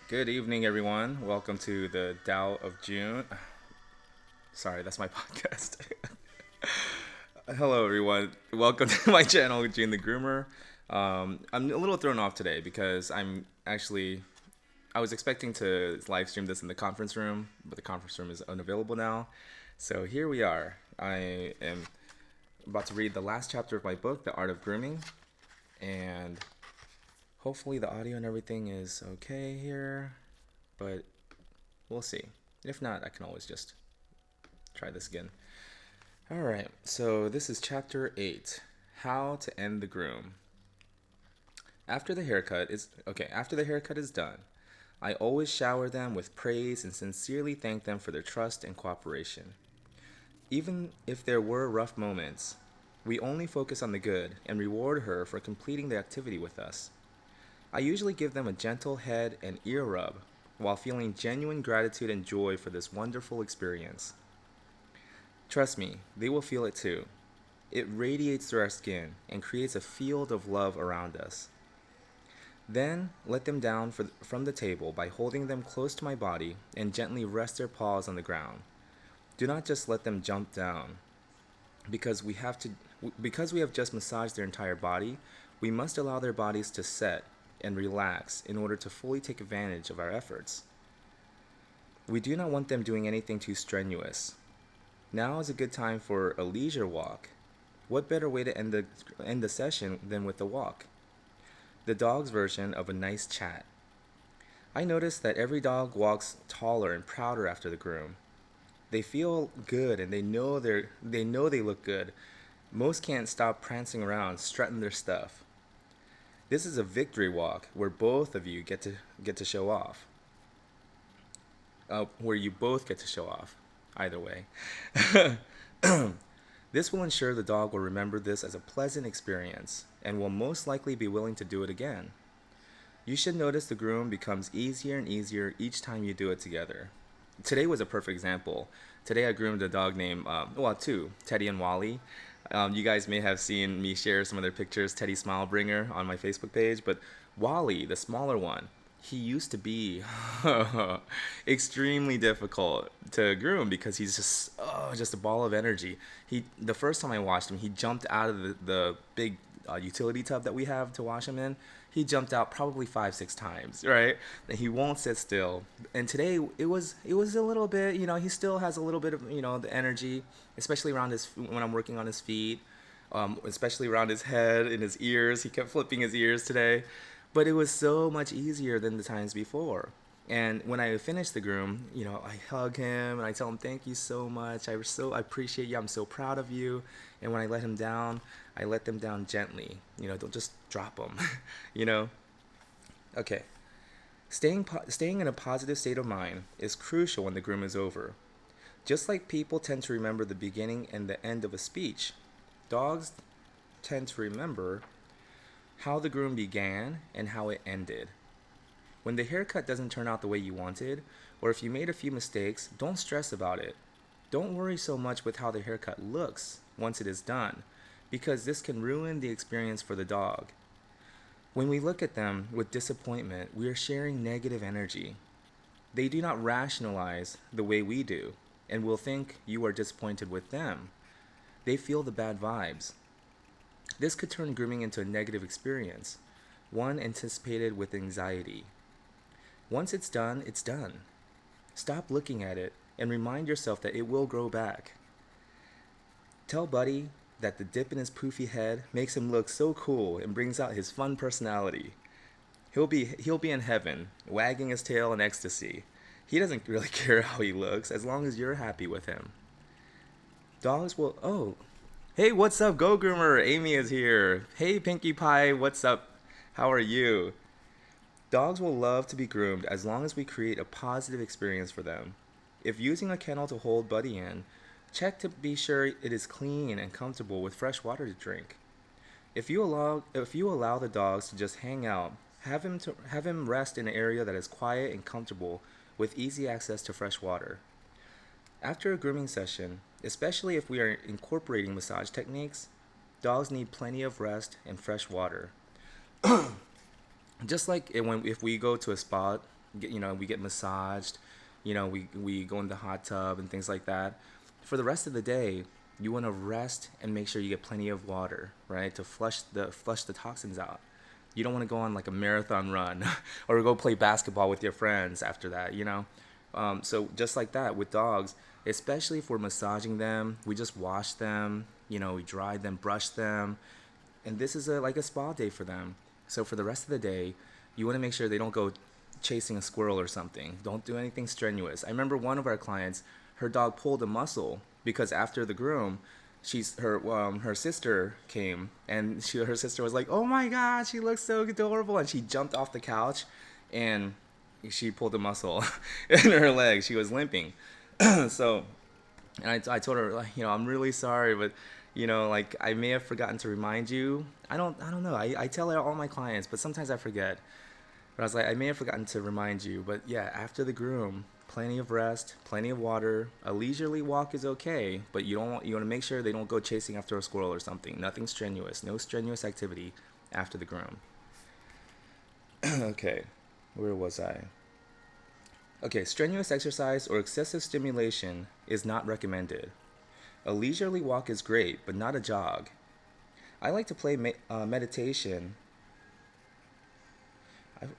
Good evening, everyone. Welcome to the Tao of June. Sorry, that's my podcast. Hello, everyone. Welcome to my channel, June the Groomer. I'm a little thrown off today because I was expecting to live stream this in the conference room, but the conference room is unavailable now. So here we are. I am about to read the last chapter of my book, The Art of Grooming, and hopefully the audio and everything is okay here, but we'll see. If not, I can always just try this again. All right, so this is chapter 8, How to End the Groom. After the haircut is done, I always shower them with praise and sincerely thank them for their trust and cooperation. Even if there were rough moments, we only focus on the good and reward her for completing the activity with us. I usually give them a gentle head and ear rub while feeling genuine gratitude and joy for this wonderful experience. Trust me, they will feel it too. It radiates through our skin and creates a field of love around us. Then, let them down from the table by holding them close to my body and gently rest their paws on the ground. Do not just let them jump down. Because we have just massaged their entire body, we must allow their bodies to set and relax in order to fully take advantage of our efforts. We do not want them doing anything too strenuous. Now is a good time for a leisure walk. What better way to end the session than with a walk? The dog's version of a nice chat. I notice that every dog walks taller and prouder after the groom. They feel good and they know they look good. Most can't stop prancing around, strutting their stuff. This is a victory walk where both of you get to show off. Where you both get to show off. Either way. This will ensure the dog will remember this as a pleasant experience and will most likely be willing to do it again. You should notice the groom becomes easier and easier each time you do it together. Today was a perfect example. Today I groomed a dog named, two, Teddy and Wally. You guys may have seen me share some of their pictures, Teddy Smilebringer, on my Facebook page, but Wally, the smaller one, he used to be extremely difficult to groom because he's just a ball of energy. The first time I washed him, he jumped out of the big utility tub that we have to wash him in. He jumped out probably 5-6 times, right? And he won't sit still. And today it was a little bit, he still has a little bit of the energy, especially around when I'm working on his feet, especially around his head and his ears. He kept flipping his ears today, but it was so much easier than the times before. And when I finish the groom, I hug him and I tell him, "Thank you so much. I appreciate you. I'm so proud of you." And when I let him down, I let them down gently. Don't just drop them. you know. Okay. Staying in a positive state of mind is crucial when the groom is over. Just like people tend to remember the beginning and the end of a speech, dogs tend to remember how the groom began and how it ended. When the haircut doesn't turn out the way you wanted, or if you made a few mistakes, don't stress about it. Don't worry so much with how the haircut looks once it is done, because this can ruin the experience for the dog. When we look at them with disappointment, we are sharing negative energy. They do not rationalize the way we do, and will think you are disappointed with them. They feel the bad vibes. This could turn grooming into a negative experience, one anticipated with anxiety. Once it's done, it's done. Stop looking at it and remind yourself that it will grow back. Tell Buddy that the dip in his poofy head makes him look so cool and brings out his fun personality. He'll be in heaven, wagging his tail in ecstasy. He doesn't really care how he looks as long as you're happy with him. Dogs will Hey, what's up, Go Groomer? Amy is here. Hey, Pinkie Pie, what's up? How are you? Dogs will love to be groomed as long as we create a positive experience for them. If using a kennel to hold Buddy in, check to be sure it is clean and comfortable with fresh water to drink. If you allow the dogs to just hang out, have him rest in an area that is quiet and comfortable with easy access to fresh water. After a grooming session, especially if we are incorporating massage techniques, dogs need plenty of rest and fresh water. Just like if we go to a spa we get massaged, we go in the hot tub and things like that. For the rest of the day, you want to rest and make sure you get plenty of water, right, to flush the toxins out. You don't want to go on like a marathon run or go play basketball with your friends after that. So just like that with dogs, especially if we're massaging them, we just wash them, we dry them, brush them, and this is like a spa day for them. So for the rest of the day, you want to make sure they don't go chasing a squirrel or something. Don't do anything strenuous. I remember one of our clients, her dog pulled a muscle because after the groom, her sister came, and her sister was like, "Oh my God, she looks so adorable," and she jumped off the couch, and she pulled a muscle in her leg. She was limping. So, and I told her, like, I'm really sorry, but like, I may have forgotten to remind you. I don't know. I tell all my clients, but sometimes I forget. But I was like, I may have forgotten to remind you, but yeah, after the groom, plenty of rest, plenty of water. A leisurely walk is okay, but you want to make sure they don't go chasing after a squirrel or something. Nothing strenuous, no strenuous activity after the groom. Okay, where was I? Okay, strenuous exercise or excessive stimulation is not recommended. A leisurely walk is great, but not a jog. I like to play meditation.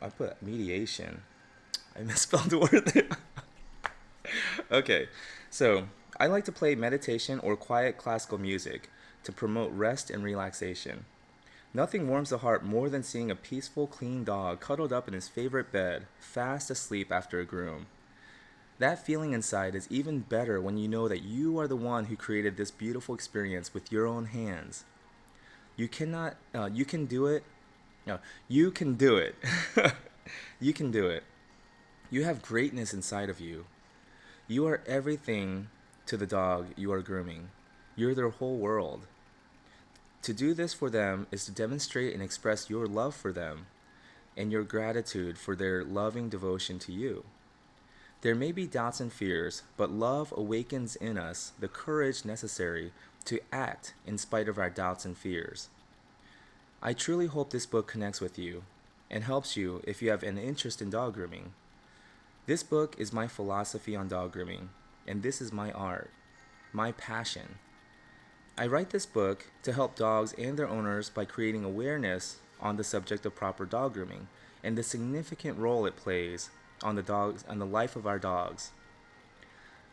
I put mediation. I misspelled the word there. Okay, so I like to play meditation or quiet classical music to promote rest and relaxation. Nothing warms the heart more than seeing a peaceful, clean dog cuddled up in his favorite bed, fast asleep after a groom. That feeling inside is even better when you know that you are the one who created this beautiful experience with your own hands. You cannot, you can do it. No, you can do it. You can do it. You have greatness inside of you. You are everything to the dog you are grooming. You're their whole world. To do this for them is to demonstrate and express your love for them and your gratitude for their loving devotion to you. There may be doubts and fears, but love awakens in us the courage necessary to act in spite of our doubts and fears. I truly hope this book connects with you and helps you if you have an interest in dog grooming. This book is my philosophy on dog grooming, and this is my art, my passion. I write this book to help dogs and their owners by creating awareness on the subject of proper dog grooming and the significant role it plays on the life of our dogs.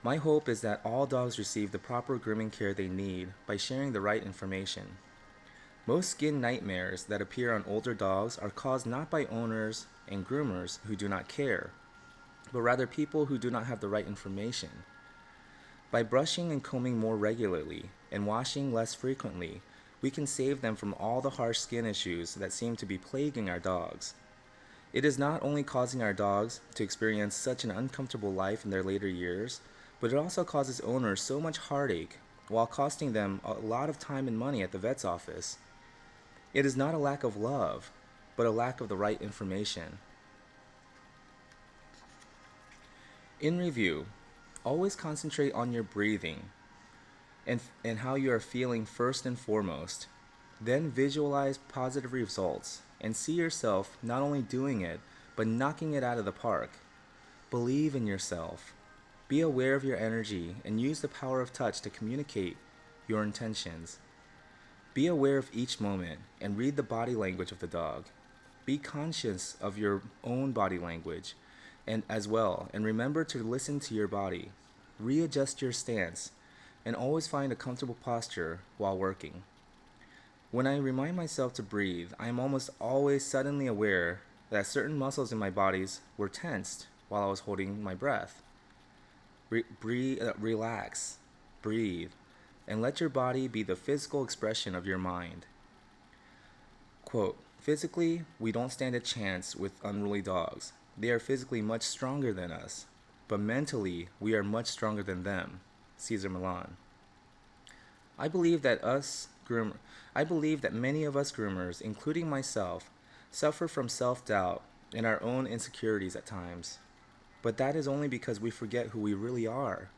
My hope is that all dogs receive the proper grooming care they need by sharing the right information. Most skin nightmares that appear on older dogs are caused not by owners and groomers who do not care, but rather people who do not have the right information. By brushing and combing more regularly and washing less frequently, we can save them from all the harsh skin issues that seem to be plaguing our dogs. It is not only causing our dogs to experience such an uncomfortable life in their later years, but it also causes owners so much heartache while costing them a lot of time and money at the vet's office. It is not a lack of love, but a lack of the right information. In review, always concentrate on your breathing and how you are feeling first and foremost. Then visualize positive results and see yourself not only doing it, but knocking it out of the park. Believe in yourself. Be aware of your energy and use the power of touch to communicate your intentions. Be aware of each moment and read the body language of the dog. Be conscious of your own body language and as well, and remember to listen to your body. Readjust your stance and always find a comfortable posture while working. When I remind myself to breathe, I am almost always suddenly aware that certain muscles in my bodies were tensed while I was holding my breath. Relax, breathe, and let your body be the physical expression of your mind. Quote, physically, we don't stand a chance with unruly dogs. They are physically much stronger than us, but mentally, we are much stronger than them. Cesar Millan. I believe that many of us groomers, including myself, suffer from self-doubt and our own insecurities at times. But that is only because we forget who we really are.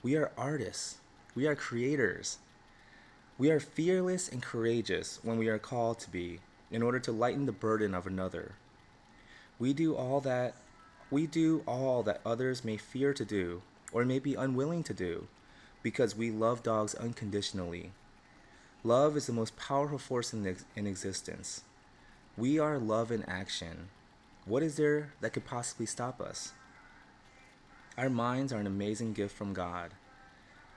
We are artists. We are creators. We are fearless and courageous when we are called to be, in order to lighten the burden of another. We do all that We do all that others may fear to do or may be unwilling to do because we love dogs unconditionally. Love is the most powerful force in existence. We are love in action. What is there that could possibly stop us? Our minds are an amazing gift from God.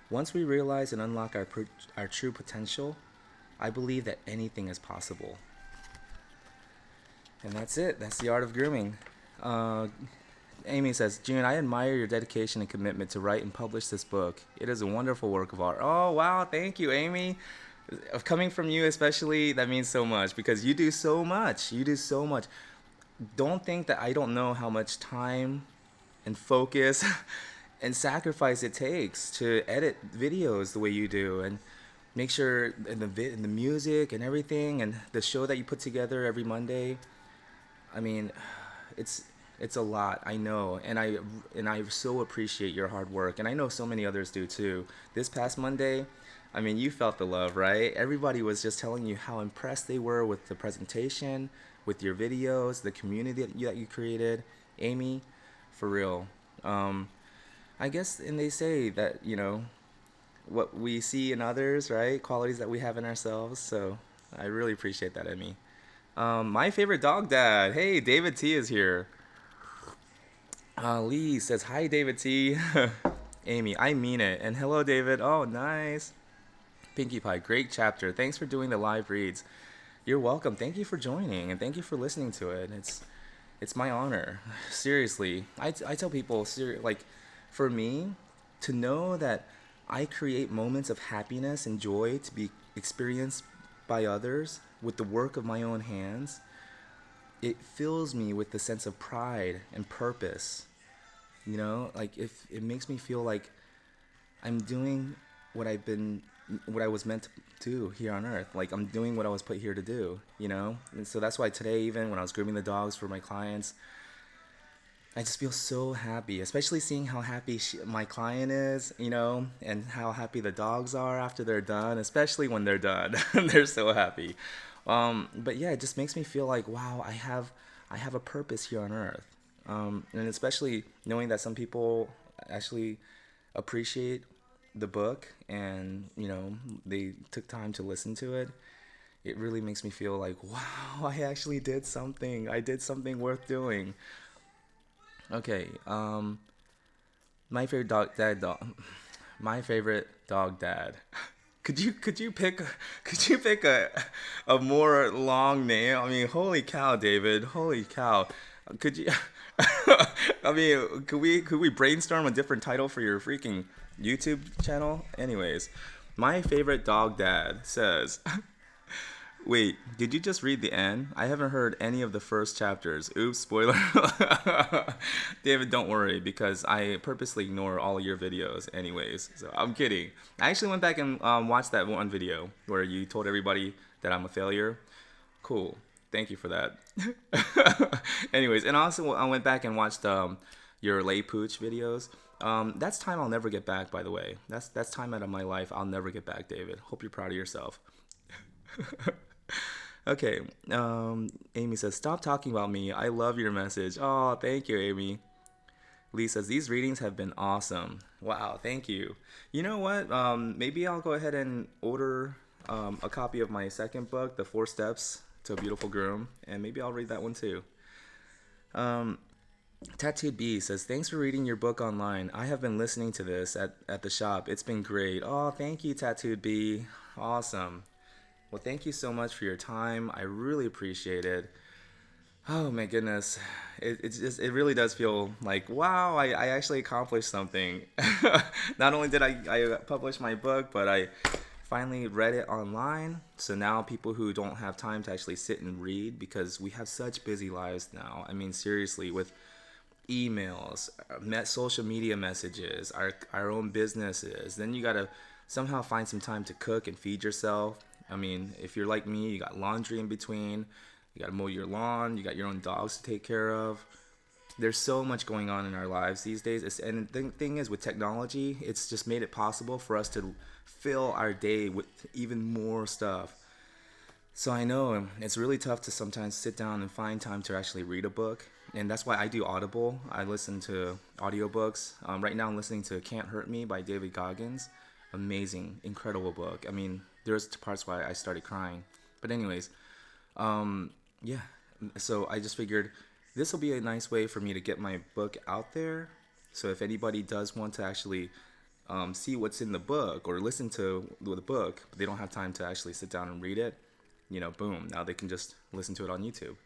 Once we realize and unlock our true potential, I believe that anything is possible. And that's it. That's the art of grooming. Uh, Amy says, June, I admire your dedication and commitment to write and publish this book. It is a wonderful work of art. Oh, wow. Thank you, Amy. Coming from you especially, that means so much because you do so much. You do so much. Don't think that I don't know how much time and focus and sacrifice it takes to edit videos the way you do and make sure in the music and everything and the show that you put together every Monday. I mean, it's it's a lot, I know, and I so appreciate your hard work, and I know so many others do too. This past Monday, I mean, you felt the love, right? Everybody was just telling you how impressed they were with the presentation, with your videos, the community that you created. Amy, for real. Um, I guess, and they say that, what we see in others, right? Qualities that we have in ourselves. So I really appreciate that, Amy. My favorite dog dad. Hey, David T is here. Lee says, hi, David T. Amy, I mean it. And hello, David. Oh, nice. Pinkie Pie, great chapter. Thanks for doing the live reads. You're welcome. Thank you for joining and thank you for listening to it. It's my honor. Seriously, I tell people, like, for me, to know that I create moments of happiness and joy to be experienced by others with the work of my own hands, it fills me with the sense of pride and purpose. Like if it makes me feel like I'm doing what what I was meant to do here on earth. Like I'm doing what I was put here to do. And so that's why today, even when I was grooming the dogs for my clients, I just feel so happy, especially seeing how happy my client is, and how happy the dogs are after they're done, especially when they're done. They're so happy. But yeah, it just makes me feel like, wow, I have a purpose here on earth. And especially knowing that some people actually appreciate the book and, they took time to listen to it. It really makes me feel like, wow, I actually did something. I did something worth doing. Okay, my favorite my favorite dog dad. Could you pick a more long name? I mean, holy cow, David. Holy cow. Could you I mean, could we brainstorm a different title for your freaking YouTube channel? Anyways, my favorite dog dad says, wait, did you just read the end? I haven't heard any of the first chapters. Oops, spoiler. David, don't worry, because I purposely ignore all of your videos anyways. So I'm kidding. I actually went back and watched that one video where you told everybody that I'm a failure. Cool. Thank you for that. Anyways, and also I went back and watched your lay pooch videos. That's time I'll never get back, by the way. That's time out of my life I'll never get back, David. Hope you're proud of yourself. Okay, Amy says, stop talking about me. I love your message. Oh, thank you, Amy. Lee says, these readings have been awesome. Wow, thank you. You know what? Maybe I'll go ahead and order a copy of my second book, The 4 Steps to a Beautiful Groom, and maybe I'll read that one too. Tattooed B says, thanks for reading your book online. I have been listening to this at the shop. It's been great. Oh, thank you, Tattooed B. Awesome. Well, thank you so much for your time. I really appreciate it. Oh my goodness. It really does feel like, wow, I actually accomplished something. Not only did I publish my book, but I finally read it online. So now people who don't have time to actually sit and read, because we have such busy lives now. I mean, seriously, with emails, social media messages, our own businesses, then you gotta somehow find some time to cook and feed yourself. I mean, if you're like me, you got laundry in between, you gotta mow your lawn, you got your own dogs to take care of. There's so much going on in our lives these days. And the thing is, with technology, it's just made it possible for us to fill our day with even more stuff. So I know it's really tough to sometimes sit down and find time to actually read a book. and that's why I do Audible. I listen to audiobooks. Right now I'm listening to Can't Hurt Me by David Goggins. Amazing, incredible book. I mean, there's parts where I started crying. But anyways, yeah. So I just figured this will be a nice way for me to get my book out there. So if anybody does want to actually see what's in the book or listen to the book, but they don't have time to actually sit down and read it, boom, now they can just listen to it on YouTube.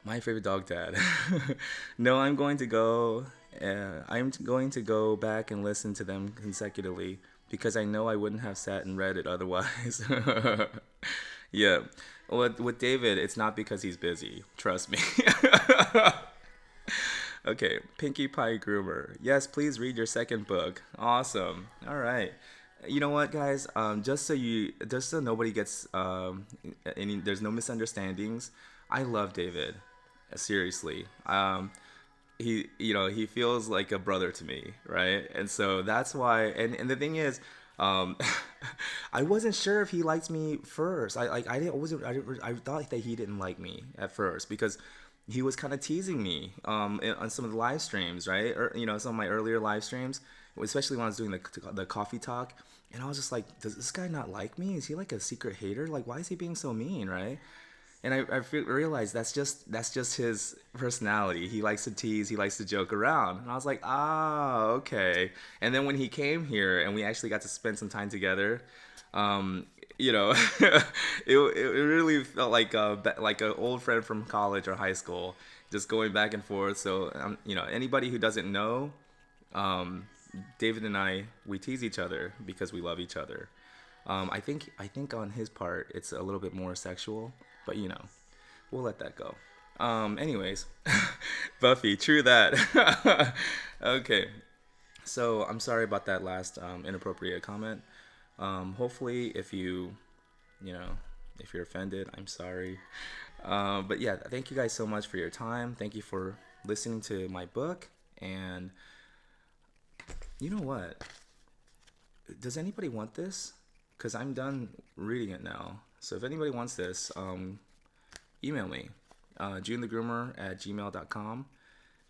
My favorite dog dad. No, I'm going to go. I'm going to go back and listen to them consecutively because I know I wouldn't have sat and read it otherwise. Yeah. With David, it's not because he's busy. Trust me. Okay, Pinkie Pie Groomer. Yes, please read your second book. Awesome. All right. You know what, guys? Just so nobody gets there's no misunderstandings. I love David. Seriously. He feels like a brother to me, right? And so that's why. And the thing is, um, I wasn't sure if he liked me first. I didn't wasn't I thought that he didn't like me at first because he was kind of teasing me on some of the live streams, right? Or some of my earlier live streams, especially when I was doing the coffee talk, and I was just like, does this guy not like me? Is he like a secret hater? Like, why is he being so mean, right? And I realized that's just his personality. He likes to tease. He likes to joke around. And I was like, okay. And then when he came here and we actually got to spend some time together, um, it really felt like an old friend from college or high school, just going back and forth. So anybody who doesn't know, um, David and we tease each other because we love each other. I think on his part it's a little bit more sexual, but we'll let that go. Anyways, Buffy, true that. Okay, so I'm sorry about that last inappropriate comment. Hopefully, you know, if you're offended, I'm sorry. But yeah, thank you guys so much for your time. Thank you for listening to my book. And you know what? Does anybody want this? Because I'm done reading it now. So if anybody wants this, email me, junethegroomer@gmail.com,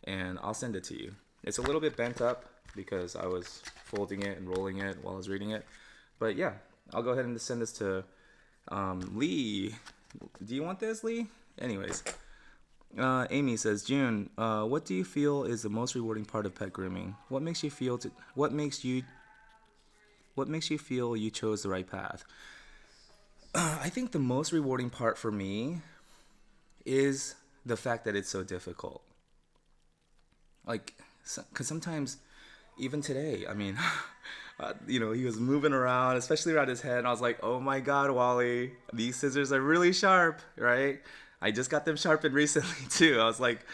and I'll send it to you. It's a little bit bent up because I was folding it and rolling it while I was reading it. But yeah, I'll go ahead and send this to Lee. Do you want this, Lee? Anyways, Amy says, June, what do you feel is the most rewarding part of pet grooming? What makes you feel you chose the right path? I think the most rewarding part for me is the fact that it's so difficult. Like, because sometimes, even today, I mean, he was moving around, especially around his head, and I was like, oh my God, Wally, these scissors are really sharp, right? I just got them sharpened recently, too. I was like,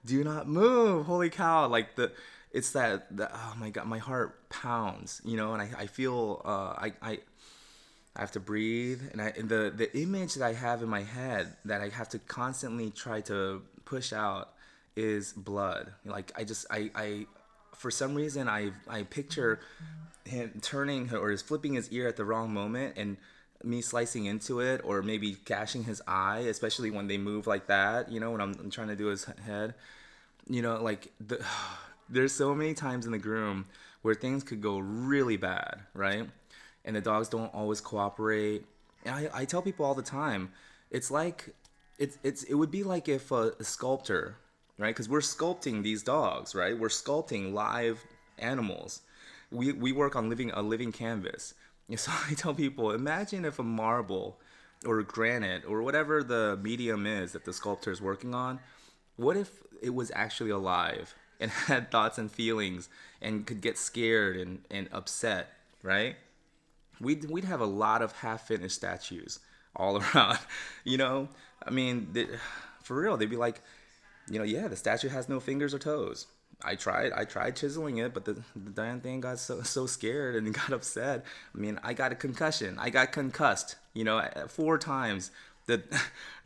do not move, holy cow. Like, it's that, oh my God, my heart pounds, and I feel, I have to breathe, and the image that I have in my head that I have to constantly try to push out is blood. Like I for some reason I picture him turning or flipping his ear at the wrong moment and me slicing into it, or maybe gashing his eye, especially when they move like that. When I'm trying to do his head. There's so many times in the groom where things could go really bad, right? And the dogs don't always cooperate. And I tell people all the time, it's like it would be like if a sculptor, right? Because we're sculpting these dogs, right? We're sculpting live animals. We work on a living canvas. And so I tell people, imagine if a marble or granite or whatever the medium is that the sculptor is working on, what if it was actually alive and had thoughts and feelings and could get scared and upset, right? We'd have a lot of half-finished statues all around, I mean, for real, they'd be like, yeah, the statue has no fingers or toes. I tried chiseling it, but the damn thing got so scared and got upset. I mean, I got a concussion. I got concussed, 4 times. The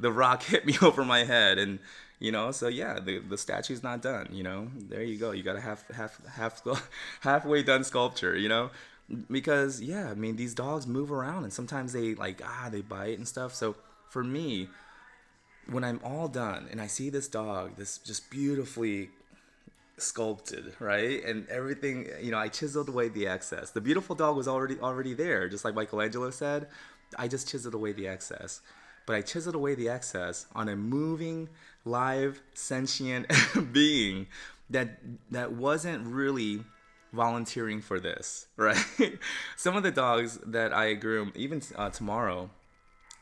rock hit me over my head, and so yeah, the statue's not done. There you go. You got a halfway done sculpture. Because yeah, I mean, these dogs move around and sometimes they they bite and stuff. So for me, when I'm all done and I see this dog, this just beautifully sculpted, right? And everything, I chiseled away the excess. The beautiful dog was already there, just like Michelangelo said. I just chiseled away the excess. But I chiseled away the excess on a moving, live, sentient being that wasn't really volunteering for this, right? Some of the dogs that I groom, even tomorrow,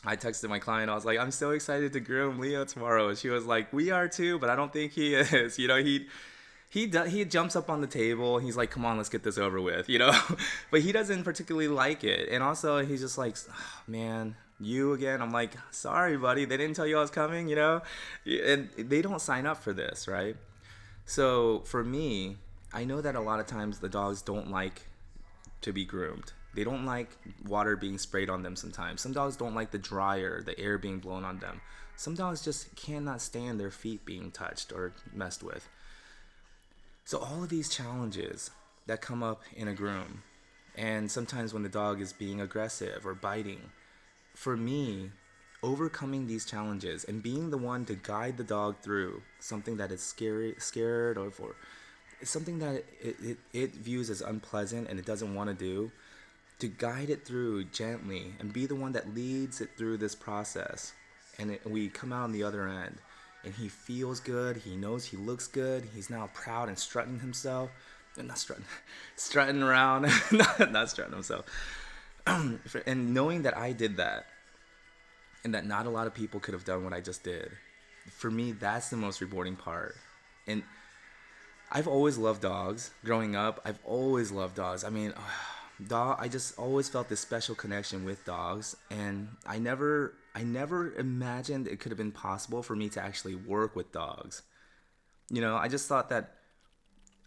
I texted my client. I was like, I'm so excited to groom Leo tomorrow. And she was like, we are too, but I don't think he is. He jumps up on the table. He's like, come on, let's get this over with. But he doesn't particularly like it. And also, he's just like, oh, man, you again. I'm like, sorry, buddy. They didn't tell you I was coming. And they don't sign up for this, right? So for me, I know that a lot of times the dogs don't like to be groomed. They don't like water being sprayed on them sometimes. Some dogs don't like the dryer, the air being blown on them. Some dogs just cannot stand their feet being touched or messed with. So all of these challenges that come up in a groom, and sometimes when the dog is being aggressive or biting, for me, overcoming these challenges and being the one to guide the dog through something that is scared or for something that it views as unpleasant and it doesn't want to do, to guide it through gently and be the one that leads it through this process. And we come out on the other end and he feels good. He knows he looks good. He's now proud and strutting himself. Not strutting, strutting around, not strutting himself. And knowing that I did that and that not a lot of people could have done what I just did, for me, that's the most rewarding part. And I've always loved dogs. Growing up, I've always loved dogs. I mean, I just always felt this special connection with dogs, and I never imagined it could have been possible for me to actually work with dogs. I just thought that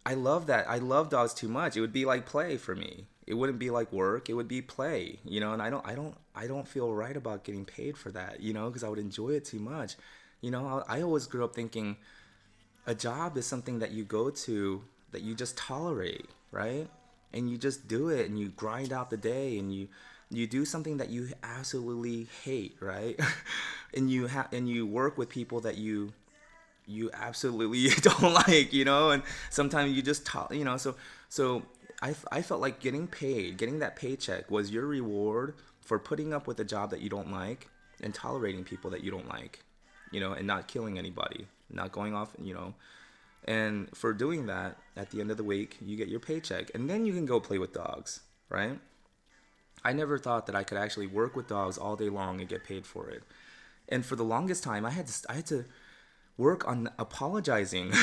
I love dogs too much. It would be like play for me. It wouldn't be like work. It would be play. And I don't feel right about getting paid for that. Because I would enjoy it too much. I always grew up thinking a job is something that you go to that you just tolerate, right? And you just do it and you grind out the day and you do something that you absolutely hate, right? and you work with people that you absolutely don't like, and sometimes you just so I felt like getting that paycheck was your reward for putting up with a job that you don't like and tolerating people that you don't like, and not killing anybody, not going off, and for doing that, at the end of the week, you get your paycheck and then you can go play with dogs, right? I never thought that I could actually work with dogs all day long and get paid for it. And for the longest time, I had to work on apologizing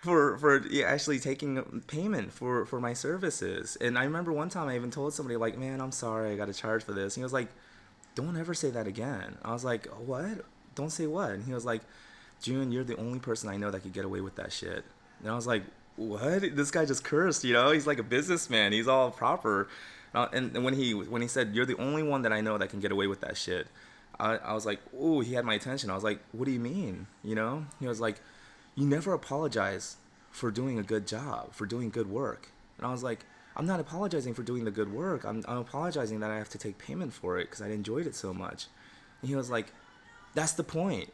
for actually taking payment for my services. And I remember one time I even told somebody like, man, I'm sorry, I got to charge for this. And he was like, don't ever say that again. I was like, what? Don't say what? And he was like, June, you're the only person I know that could get away with that shit. And I was like, what? This guy just cursed, He's like a businessman. He's all proper. And when he said, you're the only one that I know that can get away with that shit, I was like, ooh, he had my attention. I was like, what do you mean? He was like, you never apologize for doing a good job, for doing good work. And I was like, I'm not apologizing for doing the good work. I'm apologizing that I have to take payment for it because I enjoyed it so much. And he was like, that's the point.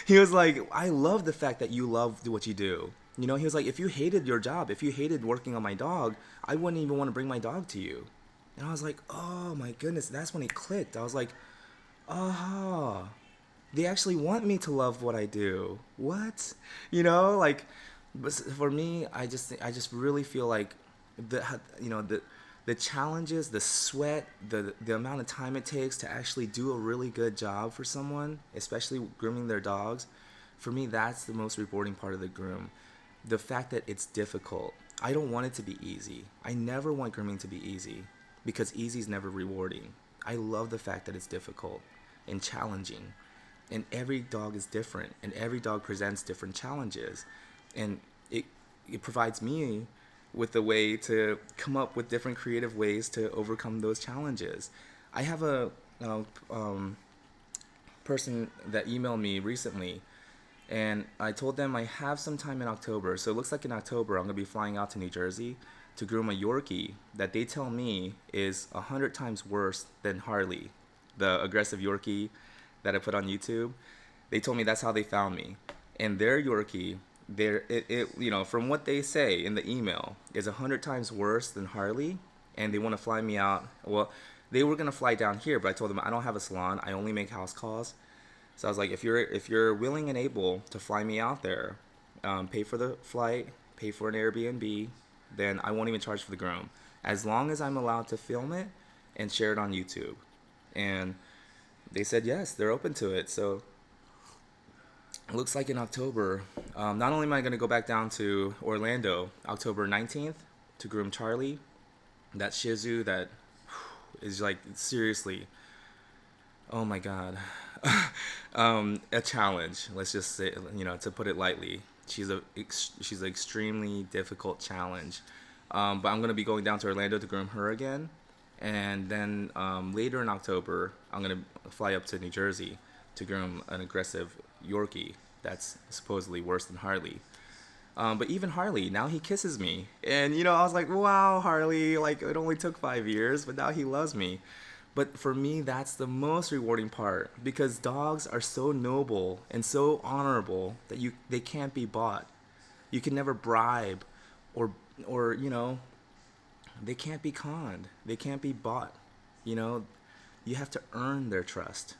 He was like, I love the fact that you love what you do. He was like, if you hated your job, if you hated working on my dog, I wouldn't even want to bring my dog to you. And I was like, oh my goodness, that's when it clicked. I was like, oh, they actually want me to love what I do. What? Like, but for me, I just really feel like the challenges, the sweat, the amount of time it takes to actually do a really good job for someone, especially grooming their dogs, for me, that's the most rewarding part of the groom. The fact that it's difficult. I don't want it to be easy. I never want grooming to be easy because easy is never rewarding. I love the fact that it's difficult and challenging. And every dog is different, and every dog presents different challenges. And it provides me with a way to come up with different creative ways to overcome those challenges. I have a person that emailed me recently, and I told them I have some time in October. So it looks like in October I'm going to be flying out to New Jersey to groom a Yorkie that they tell me is 100 times worse than Harley, the aggressive Yorkie that I put on YouTube. They told me that's how they found me. And their Yorkie, from what they say in the email, is 100 times worse than Harley. And they want to fly me out. Well, they were gonna fly down here, but I told them I don't have a salon. I only make house calls. So I was like, if you're willing and able to fly me out there, pay for the flight, pay for an Airbnb, then I won't even charge for the groom, as long as I'm allowed to film it and share it on YouTube. And they said yes, they're open to it. So it looks like in October, not only am I going to go back down to Orlando, October 19th, to groom Charlie, that Shih Tzu that is like seriously, oh my God, a challenge. Let's just say, to put it lightly, she's an extremely difficult challenge. But I'm gonna be going down to Orlando to groom her again, and then later in October, I'm gonna fly up to New Jersey to groom an aggressive Yorkie that's supposedly worse than Harley. But even Harley, now he kisses me. And, I was like, wow, Harley, like, it only took 5 years, but now he loves me. But for me, that's the most rewarding part, because dogs are so noble and so honorable that they can't be bought. You can never bribe or they can't be conned. They can't be bought. You have to earn their trust.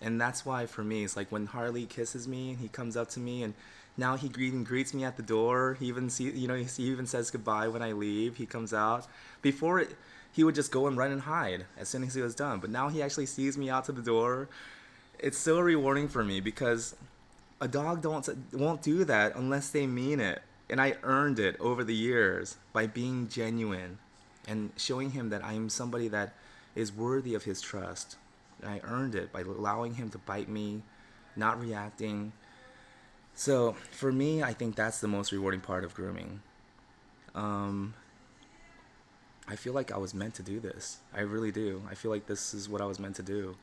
And that's why for me, it's like when Harley kisses me and he comes up to me, and now he greets me at the door. He even he even says goodbye when I leave. He comes out. He would just go and run and hide as soon as he was done. But now he actually sees me out to the door. It's so rewarding for me, because a dog won't do that unless they mean it. And I earned it over the years by being genuine and showing him that I'm somebody that is worthy of his trust. And I earned it by allowing him to bite me, not reacting. So for me, I think that's the most rewarding part of grooming. I feel like I was meant to do this. I really do. I feel like this is what I was meant to do.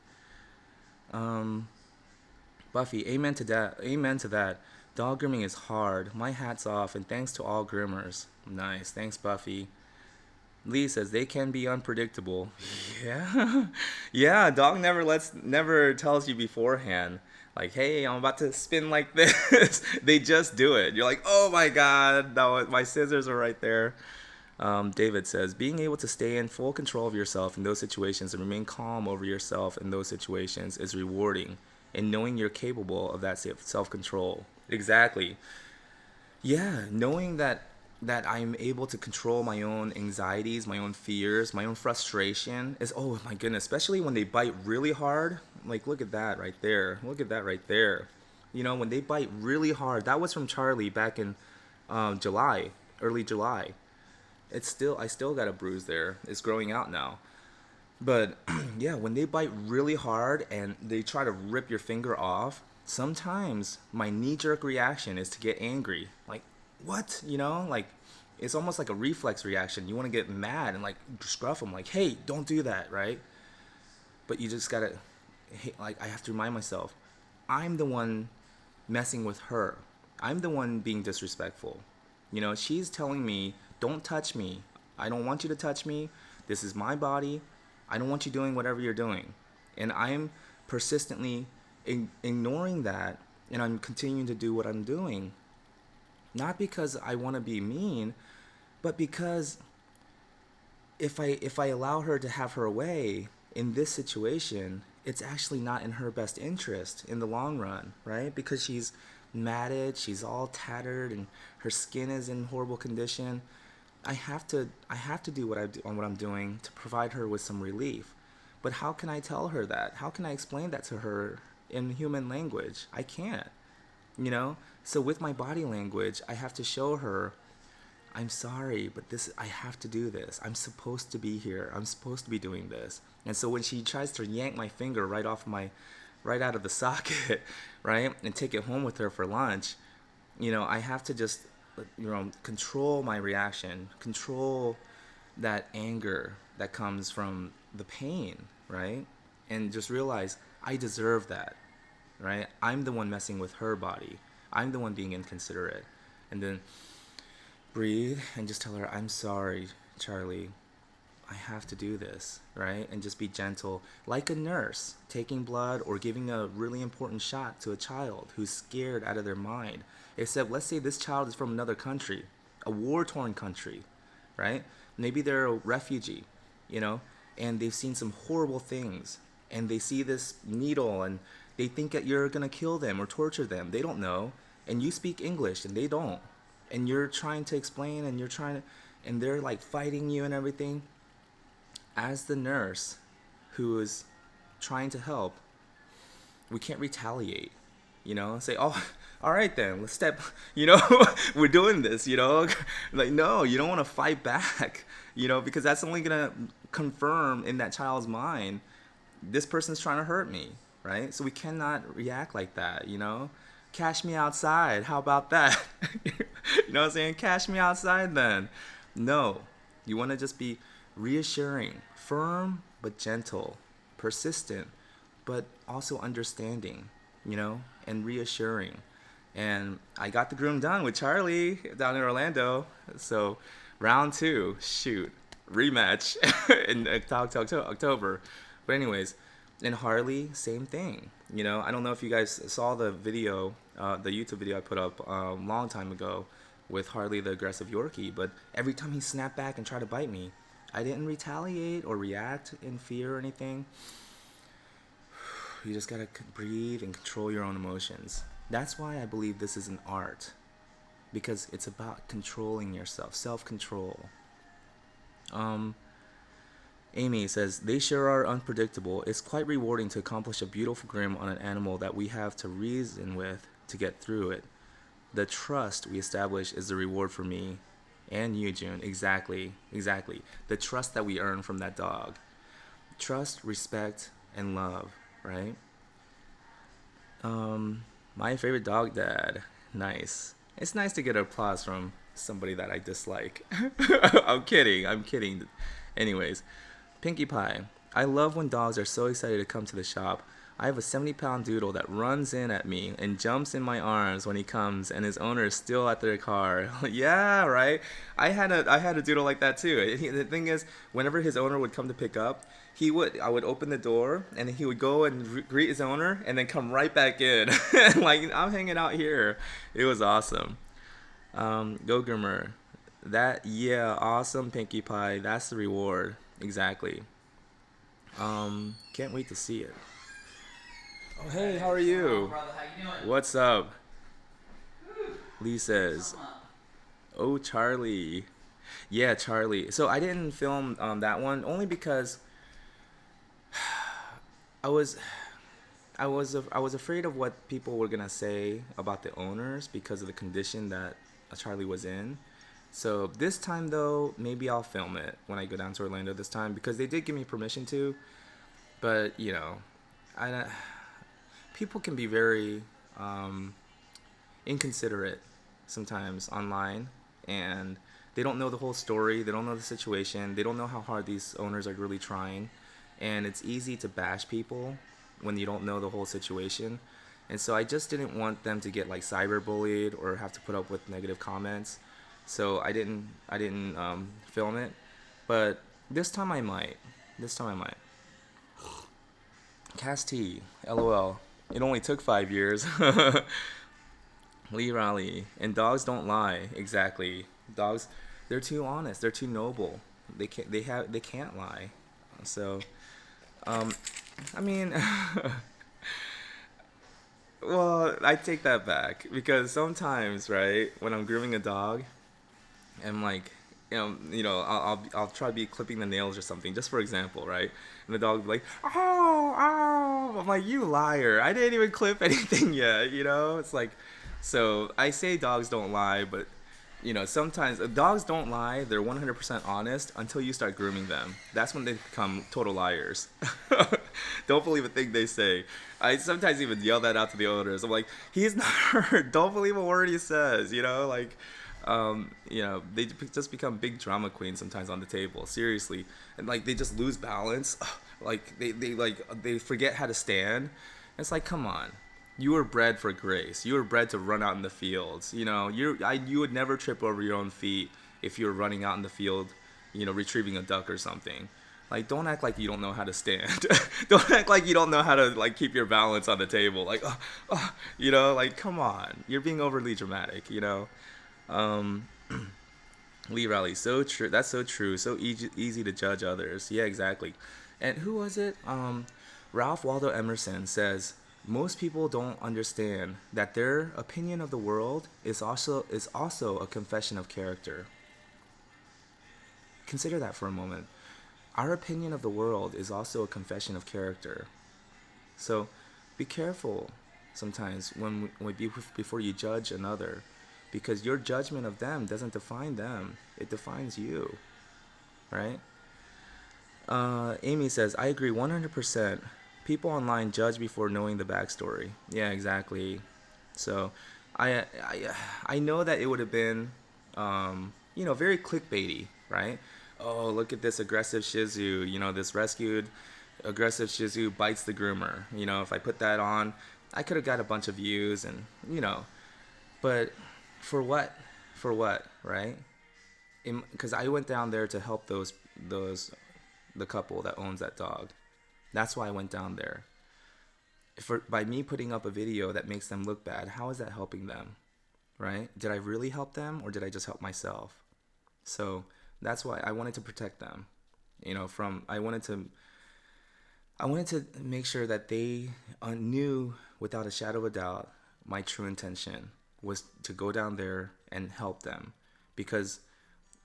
Buffy, amen to that. Amen to that. Dog grooming is hard. My hat's off, and thanks to all groomers. Nice. Thanks, Buffy. Lee says they can be unpredictable. Yeah. Yeah, dog never tells you beforehand. Like, hey, I'm about to spin like this. They just do it. You're like, oh my God, my scissors are right there. David says, being able to stay in full control of yourself in those situations and remain calm over yourself in those situations is rewarding, and knowing you're capable of that self-control. Exactly. Yeah, knowing that I'm able to control my own anxieties, my own fears, my own frustration is, oh my goodness, especially when they bite really hard. Like, look at that right there. Look at that right there. When they bite really hard. That was from Charlie back in July, early July. I still got a bruise there. It's growing out now. But yeah, when they bite really hard and they try to rip your finger off, sometimes my knee-jerk reaction is to get angry. Like, what? Like, it's almost like a reflex reaction. You want to get mad and like scruff them, like, hey, don't do that, right? But you just gotta, like, I have to remind myself, I'm the one messing with her. I'm the one being disrespectful. She's telling me, don't touch me. I don't want you to touch me. This is my body. I don't want you doing whatever you're doing. And I'm persistently ignoring that, and I'm continuing to do what I'm doing. Not because I want to be mean, but because if I allow her to have her way in this situation, it's actually not in her best interest in the long run, right? Because she's matted, she's all tattered, and her skin is in horrible condition. I have to do what I'm doing to provide her with some relief. But how can I tell her that? How can I explain that to her in human language? I can't. So with my body language, I have to show her, I'm sorry, but I have to do this. I'm supposed to be here. I'm supposed to be doing this. And so when she tries to yank my finger right out of the socket, right, and take it home with her for lunch, I have to just, control my reaction, control that anger that comes from the pain, right? And just realize I deserve that, right? I'm the one messing with her body. I'm the one being inconsiderate. And then breathe and just tell her, I'm sorry, Charlie. I have to do this, right? And just be gentle, like a nurse taking blood or giving a really important shot to a child who's scared out of their mind. Except, let's say this child is from another country, a war-torn country, right? Maybe they're a refugee, you know, and they've seen some horrible things, and they see this needle, and they think that you're gonna kill them or torture them. They don't know, and you speak English, and they don't, and you're trying to explain, and and they're like fighting you and everything. As the nurse who is trying to help, we can't retaliate, you know, say, oh, all right then, let's step, you know, we're doing this, you know, like, no, you don't want to fight back, you know, because that's only going to confirm in that child's mind, this person's trying to hurt me, right? So we cannot react like that, you know. Cash me outside, how about that? You know what I'm saying? Cash me outside then. No, you want to just be reassuring, firm but gentle, persistent but also understanding, you know, and reassuring. And I got the groom done with Charlie down in Orlando. So round 2, shoot, rematch in October. But anyways, in Harley, same thing. You know, I don't know if you guys saw the video, the YouTube video I put up a long time ago with Harley the aggressive Yorkie, but every time he snapped back and tried to bite me, I didn't retaliate or react in fear or anything. You just gotta breathe and control your own emotions. That's why I believe this is an art, because it's about controlling yourself, self-control. Amy says, they sure are unpredictable. It's quite rewarding to accomplish a beautiful grim on an animal that we have to reason with to get through it. The trust we establish is the reward for me and you, June. Exactly. The trust that we earn from that dog. Trust, respect, and love, right? My favorite dog dad. Nice. It's nice to get applause from somebody that I dislike. I'm kidding. Anyways, Pinkie Pie. I love when dogs are so excited to come to the shop. I have a 70-pound doodle that runs in at me and jumps in my arms when he comes, and his owner is still at their car. Yeah, right? I had a doodle like that too. The thing is, whenever his owner would come to pick up, I would open the door, and then he would go and greet his owner, and then come right back in. Like, I'm hanging out here. It was awesome. Go Groomer. Awesome, Pinkie Pie. That's the reward. Exactly. Can't wait to see it. Oh, hey, how are you? Brother, how you doing? What's up? Lee says, oh, Charlie. Yeah, Charlie. So I didn't film that one only because I was afraid of what people were gonna say about the owners because of the condition that Charlie was in. So this time though, maybe I'll film it when I go down to Orlando this time, because they did give me permission to. But you know, people can be very inconsiderate sometimes online, and they don't know the whole story. They don't know the situation. They don't know how hard these owners are really trying, and it's easy to bash people when you don't know the whole situation. And so I just didn't want them to get like cyberbullied or have to put up with negative comments. So I didn't film it, but this time I might. Cass T, LOL. It only took 5 years. Lee Raleigh. And dogs don't lie. Exactly. Dogs, they're too honest. They're too noble. They can't lie. So, I mean, well, I take that back, because sometimes, right, when I'm grooming a dog, I'm like, I'll try to be clipping the nails or something, just for example, right? And the dog will be like, oh, I'm like, you liar, I didn't even clip anything yet, you know? It's like, so I say dogs don't lie, but, you know, sometimes dogs don't lie. They're 100% honest until you start grooming them. That's when they become total liars. Don't believe a thing they say. I sometimes even yell that out to the owners. I'm like, he's not hurt. Don't believe a word he says, you know? Like, they just become big drama queens sometimes on the table, seriously. And like, they just lose balance. Like, they forget how to stand. It's like, come on. You were bred for grace. You were bred to run out in the fields. You know, you would never trip over your own feet if you were running out in the field, retrieving a duck or something. Like, don't act like you don't know how to stand. Don't act like you don't know how to like keep your balance on the table. Like, like come on, you're being overly dramatic. Um, Lee Raleigh, so true. That's so true. So easy to judge others. Yeah, exactly. And who was it? Ralph Waldo Emerson says most people don't understand that their opinion of the world is also a confession of character. Consider that for a moment. Our opinion of the world is also a confession of character. So, be careful sometimes before you judge another, because your judgment of them doesn't define them; it defines you, right? Amy says, "I agree 100%. People online judge before knowing the backstory." Yeah, exactly. So, I know that it would have been, very clickbaity, right? Oh, look at this aggressive Shih Tzu. This rescued aggressive Shih Tzu bites the groomer. If I put that on, I could have got a bunch of views, and. But for what? For what, right? Because I went down there to help those the couple that owns that dog. That's why I went down there. By me putting up a video that makes them look bad, how is that helping them? Right? Did I really help them, or did I just help myself? So that's why I wanted to protect them. From I wanted to make sure that they knew without a shadow of a doubt my true intention was to go down there and help them. Because